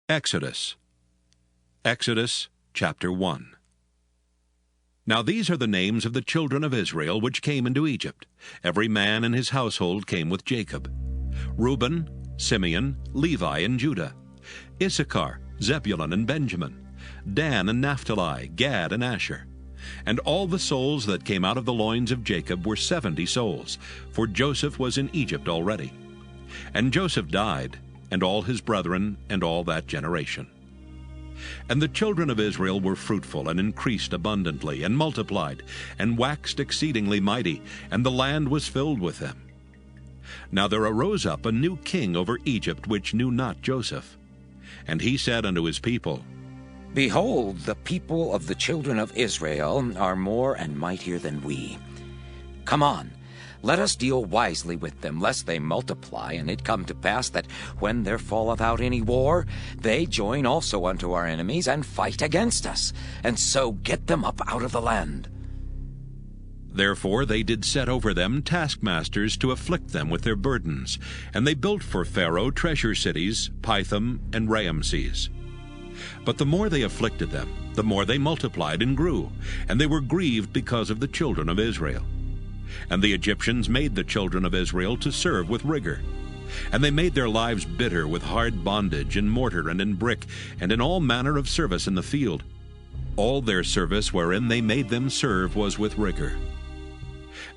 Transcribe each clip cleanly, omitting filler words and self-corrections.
Exodus. Exodus chapter 1. Now these are the names of the children of Israel which came into Egypt. Every man and his household came with Jacob: Reuben, Simeon, Levi, and Judah; Issachar, Zebulun, and Benjamin; Dan and Naphtali, Gad and Asher. And all the souls that came out of the loins of Jacob were 70 souls, for Joseph was in Egypt already. And Joseph died, and all his brethren, and all that generation. And the children of Israel were fruitful, and increased abundantly, and multiplied, and waxed exceedingly mighty, and the land was filled with them. Now there arose up a new king over Egypt, which knew not Joseph. And he said unto his people, Behold, the people of the children of Israel are more and mightier than we. Come on, let us deal wisely with them, lest they multiply, and it come to pass that when there falleth out any war, they join also unto our enemies, and fight against us, and so get them up out of the land. Therefore they did set over them taskmasters to afflict them with their burdens. And they built for Pharaoh treasure cities, Pithom and Raamses. But the more they afflicted them, the more they multiplied and grew, and they were grieved because of the children of Israel. And the Egyptians made the children of Israel to serve with rigor. And they made their lives bitter with hard bondage, in mortar and in brick, and in all manner of service in the field. All their service wherein they made them serve was with rigor.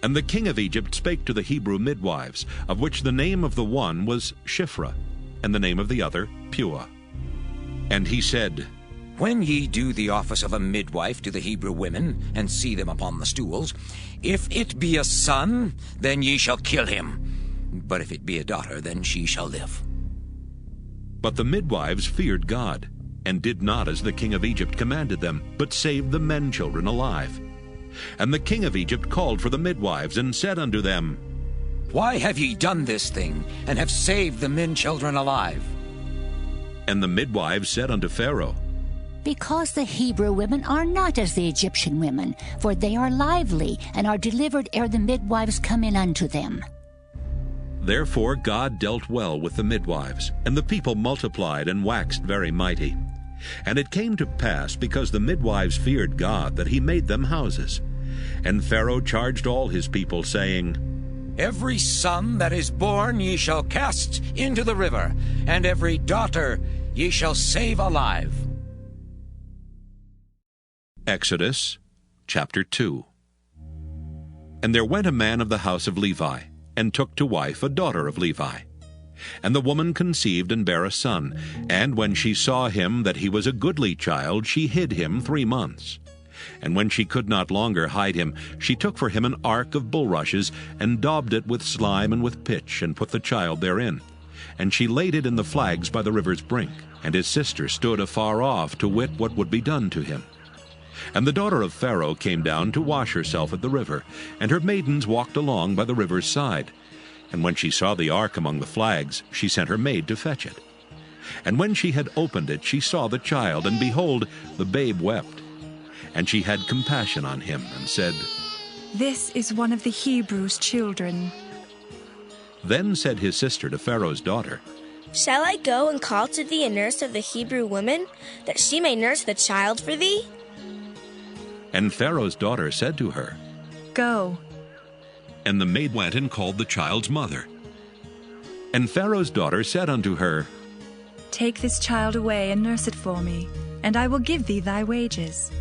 And the king of Egypt spake to the Hebrew midwives, of which the name of the one was Shiphrah, and the name of the other Puah. And he said, When ye do the office of a midwife to the Hebrew women, and see them upon the stools, if it be a son, then ye shall kill him. But if it be a daughter, then she shall live. But the midwives feared God, and did not as the king of Egypt commanded them, but saved the men children alive. And the king of Egypt called for the midwives, and said unto them, Why have ye done this thing, and have saved the men children alive? And the midwives said unto Pharaoh, Because the Hebrew women are not as the Egyptian women, for they are lively, and are delivered ere the midwives come in unto them. Therefore God dealt well with the midwives, and the people multiplied and waxed very mighty. And it came to pass, because the midwives feared God, that he made them houses. And Pharaoh charged all his people, saying, Every son that is born ye shall cast into the river, and every daughter ye shall save alive. Exodus chapter 2. And there went a man of the house of Levi, and took to wife a daughter of Levi. And the woman conceived and bare a son, and when she saw him that he was a goodly child, she hid him 3 months. And when she could not longer hide him, she took for him an ark of bulrushes, and daubed it with slime and with pitch, and put the child therein. And she laid it in the flags by the river's brink. And his sister stood afar off to wit what would be done to him. And the daughter of Pharaoh came down to wash herself at the river, and her maidens walked along by the river's side. And when she saw the ark among the flags, she sent her maid to fetch it. And when she had opened it, she saw the child, and behold, the babe wept. And she had compassion on him, and said, This is one of the Hebrews' children. Then said his sister to Pharaoh's daughter, Shall I go and call to thee a nurse of the Hebrew women, that she may nurse the child for thee? And Pharaoh's daughter said to her, Go. And the maid went and called the child's mother. And Pharaoh's daughter said unto her, Take this child away and nurse it for me, and I will give thee thy wages.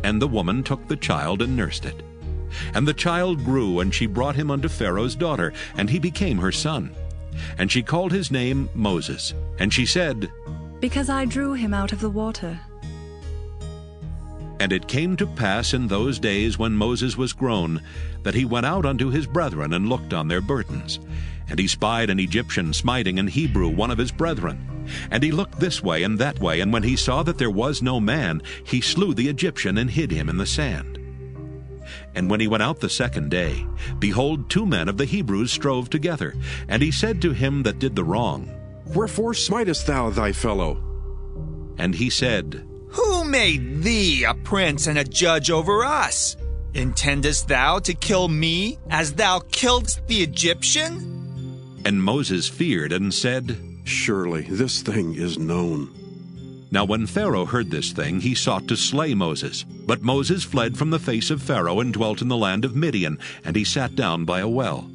And the woman took the child and nursed it. And the child grew, and she brought him unto Pharaoh's daughter, and he became her son. And she called his name Moses. And she said, Because I drew him out of the water. And it came to pass in those days when Moses was grown, that he went out unto his brethren, and looked on their burdens. And he spied an Egyptian smiting an Hebrew, one of his brethren. And he looked this way and that way, and when he saw that there was no man, he slew the Egyptian, and hid him in the sand. And when he went out the second day, behold, 2 men of the Hebrews strove together. And he said to him that did the wrong, Wherefore smitest thou thy fellow? And he said, Who made thee a prince and a judge over us? Intendest thou to kill me, as thou killedst the Egyptian? And Moses feared, and said, Surely this thing is known. Now when Pharaoh heard this thing, he sought to slay Moses. But Moses fled from the face of Pharaoh and dwelt in the land of Midian, and he sat down by a well.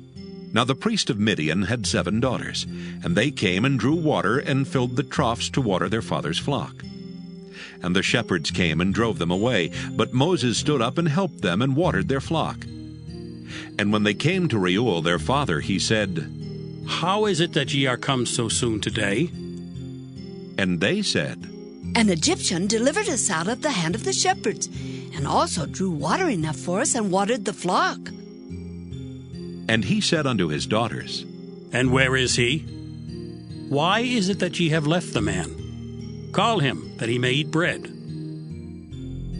Now the priest of Midian had 7 daughters, and they came and drew water and filled the troughs to water their father's flock. And the shepherds came and drove them away, but Moses stood up and helped them and watered their flock. And when they came to Reuel their father, he said, How is it that ye are come so soon today? And they said, An Egyptian delivered us out of the hand of the shepherds, and also drew water enough for us and watered the flock. And he said unto his daughters, And where is he? Why is it that ye have left the man? Call him, that he may eat bread.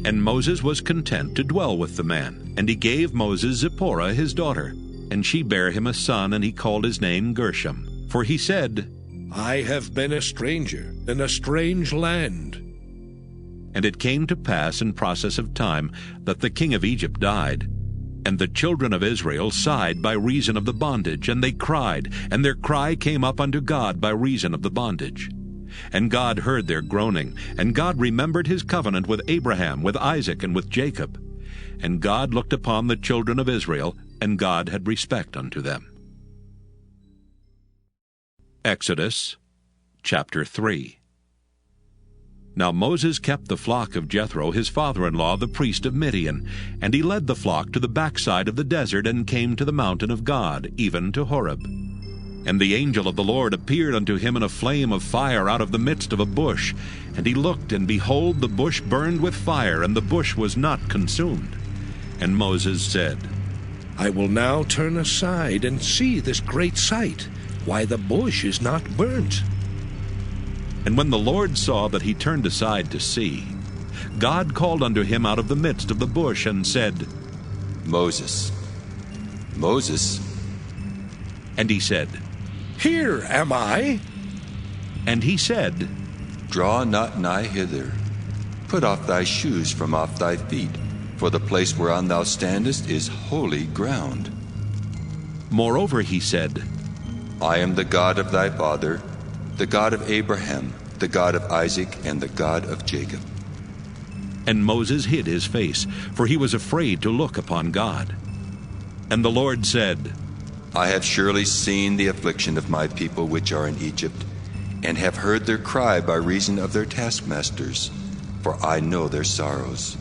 And Moses was content to dwell with the man. And he gave Moses Zipporah his daughter. And she bare him a son, and he called his name Gershom. For he said, I have been a stranger in a strange land. And it came to pass in process of time that the king of Egypt died. And the children of Israel sighed by reason of the bondage, and they cried, and their cry came up unto God by reason of the bondage. And God heard their groaning, and God remembered his covenant with Abraham, with Isaac, and with Jacob. And God looked upon the children of Israel, and God had respect unto them. Exodus chapter 3. Now Moses kept the flock of Jethro his father-in-law, the priest of Midian, and he led the flock to the backside of the desert, and came to the mountain of God, even to Horeb. And the angel of the Lord appeared unto him in a flame of fire out of the midst of a bush. And he looked, and behold, the bush burned with fire, and the bush was not consumed. And Moses said, I will now turn aside and see this great sight, why the bush is not burnt. And when the Lord saw that he turned aside to see, God called unto him out of the midst of the bush, and said, Moses, Moses. And he said, Here am I. And he said, Draw not nigh hither. Put off thy shoes from off thy feet, for the place whereon thou standest is holy ground. Moreover he said, I am the God of thy father, the God of Abraham, the God of Isaac, and the God of Jacob. And Moses hid his face, for he was afraid to look upon God. And the Lord said, I have surely seen the affliction of my people which are in Egypt, and have heard their cry by reason of their taskmasters, for I know their sorrows.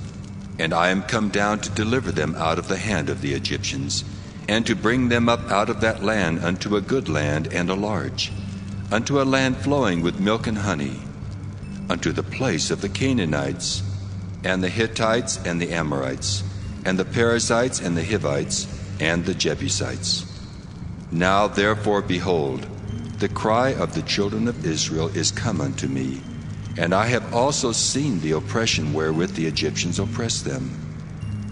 And I am come down to deliver them out of the hand of the Egyptians, and to bring them up out of that land unto a good land and a large, unto a land flowing with milk and honey, unto the place of the Canaanites, and the Hittites, and the Amorites, and the Perizzites, and the Hivites, and the Jebusites. Now therefore, behold, the cry of the children of Israel is come unto me, and I have also seen the oppression wherewith the Egyptians oppress them.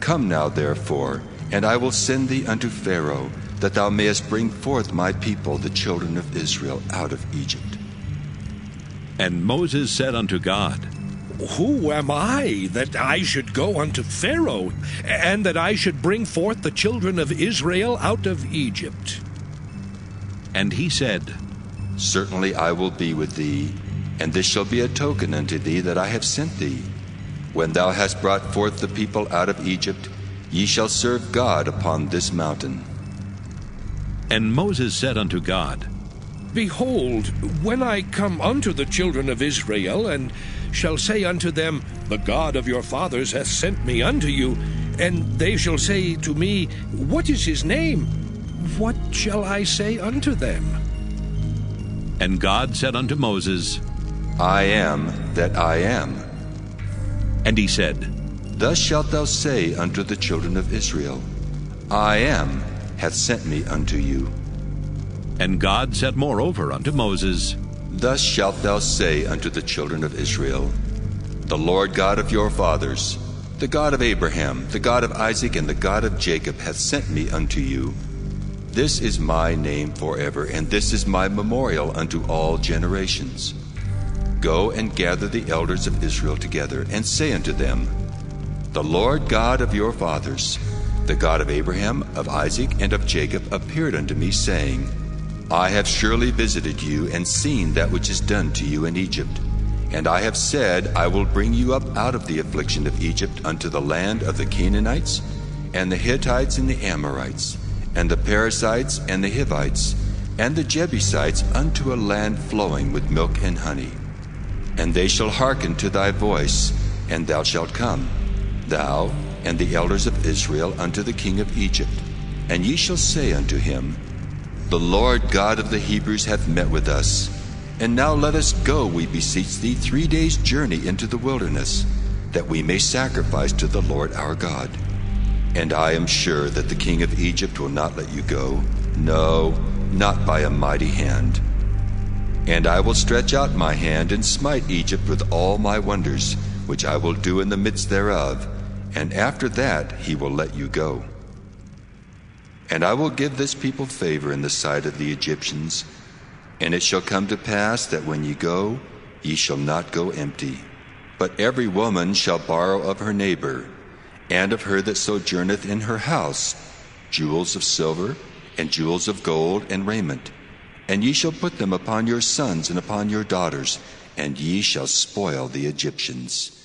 Come now therefore, and I will send thee unto Pharaoh, that thou mayest bring forth my people, the children of Israel, out of Egypt. And Moses said unto God, Who am I, that I should go unto Pharaoh, and that I should bring forth the children of Israel out of Egypt? And he said, Certainly I will be with thee, and this shall be a token unto thee that I have sent thee. When thou hast brought forth the people out of Egypt, ye shall serve God upon this mountain. And Moses said unto God, Behold, when I come unto the children of Israel, and shall say unto them, The God of your fathers hath sent me unto you, and they shall say to me, What is his name? What shall I say unto them? And God said unto Moses, I am that I am. And he said, Thus shalt thou say unto the children of Israel, I am hath sent me unto you. And God said moreover unto Moses, Thus shalt thou say unto the children of Israel, The Lord God of your fathers, the God of Abraham, the God of Isaac, and the God of Jacob hath sent me unto you. This is my name forever, and this is my memorial unto all generations. Go and gather the elders of Israel together, and say unto them, The Lord God of your fathers, the God of Abraham, of Isaac, and of Jacob, appeared unto me, saying, I have surely visited you and seen that which is done to you in Egypt. And I have said, I will bring you up out of the affliction of Egypt unto the land of the Canaanites, and the Hittites, and the Amorites, and the Perizzites, and the Hivites, and the Jebusites, unto a land flowing with milk and honey. And they shall hearken to thy voice, and thou shalt come, thou and the elders of Israel, unto the king of Egypt. And ye shall say unto him, The Lord God of the Hebrews hath met with us. And now let us go, we beseech thee, 3 days' journey into the wilderness, that we may sacrifice to the Lord our God. And I am sure that the king of Egypt will not let you go, no, not by a mighty hand. And I will stretch out my hand and smite Egypt with all my wonders, which I will do in the midst thereof, and after that he will let you go. And I will give this people favor in the sight of the Egyptians. And it shall come to pass that when ye go, ye shall not go empty. But every woman shall borrow of her neighbor, and of her that sojourneth in her house, jewels of silver, and jewels of gold, and raiment. And ye shall put them upon your sons and upon your daughters, and ye shall spoil the Egyptians.